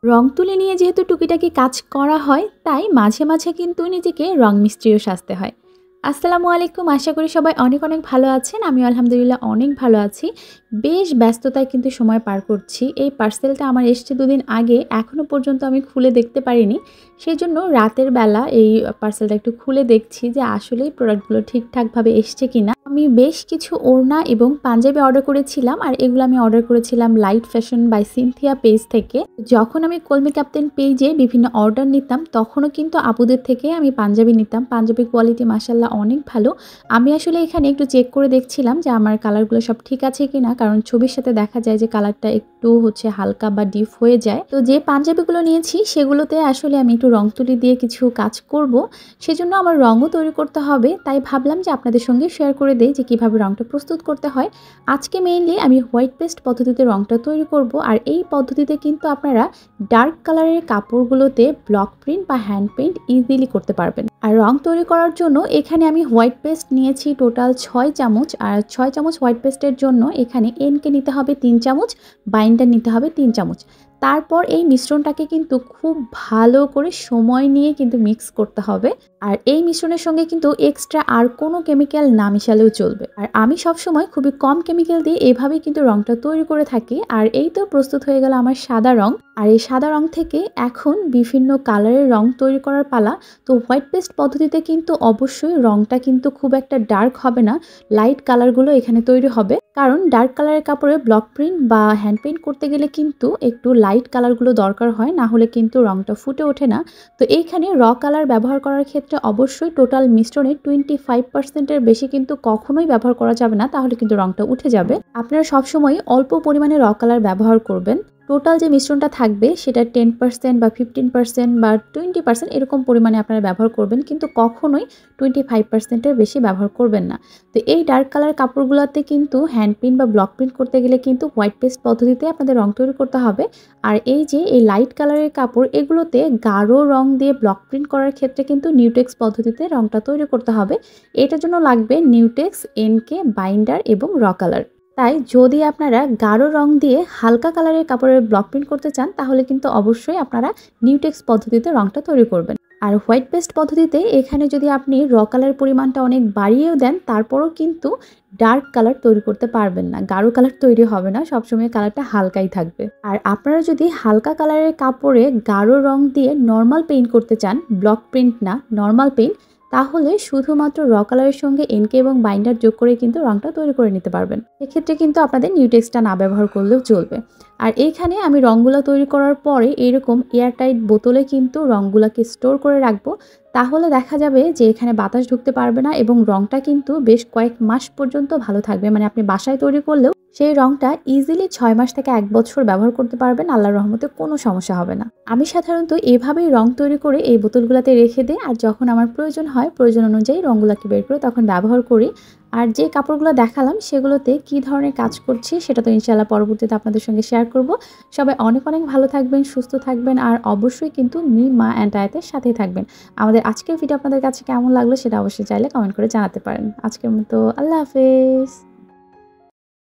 রং তুলি নিয়ে যেহেতু টুকিটাকি কাজ করা হয়, তাই মাঝে মাঝে কিন্তু নিজেকে রং মিস্ত্রিও সাজতে হয়। আসসালামু আলাইকুম, আশা করি সবাই অনেক অনেক ভালো আছেন। আমিও আলহামদুলিল্লাহ অনেক ভালো আছি। বেশ ব্যস্ততায় কিন্তু সময় পার করছি। এই পার্সেলটা আমার এসছে দুদিন আগে, এখনও পর্যন্ত আমি খুলে দেখতে পারিনি। সেজন্য রাতের বেলা এই পার্সেলটা একটু খুলে দেখছি যে আসলেই প্রোডাক্টগুলো ঠিকঠাকভাবে এসছে কিনা। আমি বেশ কিছু ওড়না এবং পাঞ্জাবি অর্ডার করেছিলাম, আর এগুলো আমি অর্ডার করেছিলাম light fashion by Cynthia page থেকে। যখন আমি কলমি ক্যাপ্টেন পেজে বিভিন্ন অর্ডার নিতাম, তখনও কিন্তু আপুদের থেকে আমি পাঞ্জাবি নিতাম। পাঞ্জাবির কোয়ালিটি মাশাআল্লাহ অনেক ভালো। আমি আসলে এখানে একটু চেক করে দেখছিলাম যে আমার কালারগুলো সব ঠিক আছে কিনা, কারণ ছবির সাথে দেখা যায় যে কালারটা একটু হালকা বা ডিপ হয়ে যায়। তো যে পাঞ্জাবিগুলো নিয়েছি সেগুলোতে আসলে আমি একটু রং তুলি দিয়ে কিছু কাজ করব, সেজন্য আমার রঙও তৈরি করতে হবে। তাই ভাবলাম যে আপনাদের সঙ্গে শেয়ার করে দেই যে কিভাবে রংটা প্রস্তুত করতে হয়। আজকে মেইনলি আমি হোয়াইট পেস্ট পদ্ধতিতে রংটা তৈরি করব, আর এই পদ্ধতিতে কিন্তু আপনারা ডার্ক কালারের কাপড়গুলোতে ব্লক প্রিন্ট বা হ্যান্ড পেইন্ট ইজিলি করতে পারবেন। আর রং তৈরি করার জন্য এখানে আমি হোয়াইট পেস্ট নিয়েছি টোটাল 6 চামচ, আর 6 চামচ হোয়াইট পেস্টের জন্য এখানে এনকে নিতে হবে 3 চামচ, বাইন্ডার নিতে হবে 3 চামচ। তারপর এই মিশ্রণটাকে কিন্তু খুব ভালো করে সময় নিয়ে কিন্তু মিক্স করতে হবে। আর এই মিশ্রণের সঙ্গে কিন্তু এক্সট্রা আর কোনো কেমিক্যাল না মিশালেও চলবে। আর আমি সবসময় খুবই কম কেমিক্যাল দিয়ে এভাবেই কিন্তু রংটা তৈরি করে থাকি। আর এই তো প্রস্তুত হয়ে গেল আমার সাদা রং। আর এই সাদা রং থেকে এখন বিভিন্ন কালারের রং তৈরি করার পালা। তো হোয়াইট পেস্ট পদ্ধতিতে কিন্তু অবশ্যই রংটা কিন্তু খুব একটা ডার্ক হবে না, লাইট কালারগুলো এখানে তৈরি হবে। কারণ ডার্ক কালারের কাপড়ে ব্লক প্রিন্ট বা হ্যান্ড পেইন্ট করতে গেলে কিন্তু একটু লাইট কালারগুলো দরকার হয়, না হলে কিন্তু রংটা ফুটে ওঠে না। তো এইখানে র কালার ব্যবহার করার ক্ষেত্রে অবশ্যই টোটাল মিশ্রণে 25% বেশি কিন্তু কখনোই ব্যবহার করা যাবে না, তাহলে কিন্তু রংটা উঠে যাবে। আপনারা সবসময় অল্প পরিমাণে র কালার ব্যবহার করবেন। টোটাল যে মিশ্রণটা থাকবে সেটা 10% বা 15% বা 20% এরকম পরিমাণে আপনারা ব্যবহার করবেন, কিন্তু কখনোই 25%-এর বেশি ব্যবহার করবেন না। তো এই ডার্ক কালার কাপড়গুলোতে কিন্তু হ্যান্ড প্রিন্ট বা ব্লক প্রিন্ট করতে গেলে কিন্তু হোয়াইট পেস্ট পদ্ধতিতে আপনাদের রং তৈরি করতে হবে। আর এই যে এই লাইট কালারের কাপড়, এগুলোতে গাঢ় রং দিয়ে ব্লক প্রিন্ট করার ক্ষেত্রে কিন্তু নিউটেক্স পদ্ধতিতে রংটা তৈরি করতে হবে। এটার জন্য লাগবে নিউটেক্স, এনকে, বাইন্ডার এবং র কালার। তাই যদি আপনারা গাঢ় রং দিয়ে হালকা কালারের কাপড়ের ব্লক প্রিন্ট করতে চান, তাহলে কিন্তু অবশ্যই আপনারা নিউটেক্স পদ্ধতিতে রংটা তৈরি করবেন। আর হোয়াইট পেস্ট পদ্ধতিতে এখানে যদি আপনি র কালার পরিমাণটা অনেক বাড়িয়েও দেন, তারপরও কিন্তু ডার্ক কালার তৈরি করতে পারবেন না, গাঢ় কালার তৈরি হবে না, সবসময় কালারটা হালকাই থাকবে। আর আপনারা যদি হালকা কালারের কাপড়ে গাঢ় রং দিয়ে নর্মাল পেইন্ট করতে চান, ব্লক প্রিন্ট না নর্মাল পেইন্ট, তাহলে শুধুমাত্র র কালারের সঙ্গে এনকে এবং বাইন্ডার যোগ করে কিন্তু রংটা তৈরি করে নিতে পারবেন। এক্ষেত্রে কিন্তু আপনাদের নিউটেক্সটা না ব্যবহার করলেও চলবে। আর এইখানে আমি রংগুলো তৈরি করার পরে এরকম এয়ারটাইট বোতলে কিন্তু রংগুলোকে স্টোর করে রাখবো। তাহলে দেখা যাবে যে এখানে বাতাস ঢুকতে পারবে না এবং রংটা কিন্তু বেশ কয়েক মাস পর্যন্ত ভালো থাকবে। মানে আপনি বাসায় তৈরি করলেও সেই রংটা ইজিলি 6 মাস থেকে 1 বছর ব্যবহার করতে পারবেন, আল্লাহর রহমতে কোনো সমস্যা হবে না। আমি সাধারণত এভাবেই রং তৈরি করে এই বোতলগুলোতে রেখে দিই, আর যখন আমার প্রয়োজন হয় প্রয়োজন অনুযায়ী রংগুলোকে বের করে তখন ব্যবহার করি। আর যে কাপড়গুলো দেখালাম সেগুলোতে কি ধরনের কাজ করছি সেটা তো ইনশাআল্লাহ পরবর্তীতে আপনাদের সঙ্গে শেয়ার করব। সবাই অনেক অনেক ভালো থাকবেন, সুস্থ থাকবেন, আর অবশ্যই কিন্তু মি মা অ্যান্ড আয়াতের সাথেই থাকবেন। আমাদের আজকের ভিডিও আপনাদের কাছে কেমন লাগলো সেটা অবশ্যই চাইলে কমেন্ট করে জানাতে পারেন। আজকের মতো আল্লাহ হাফেজ।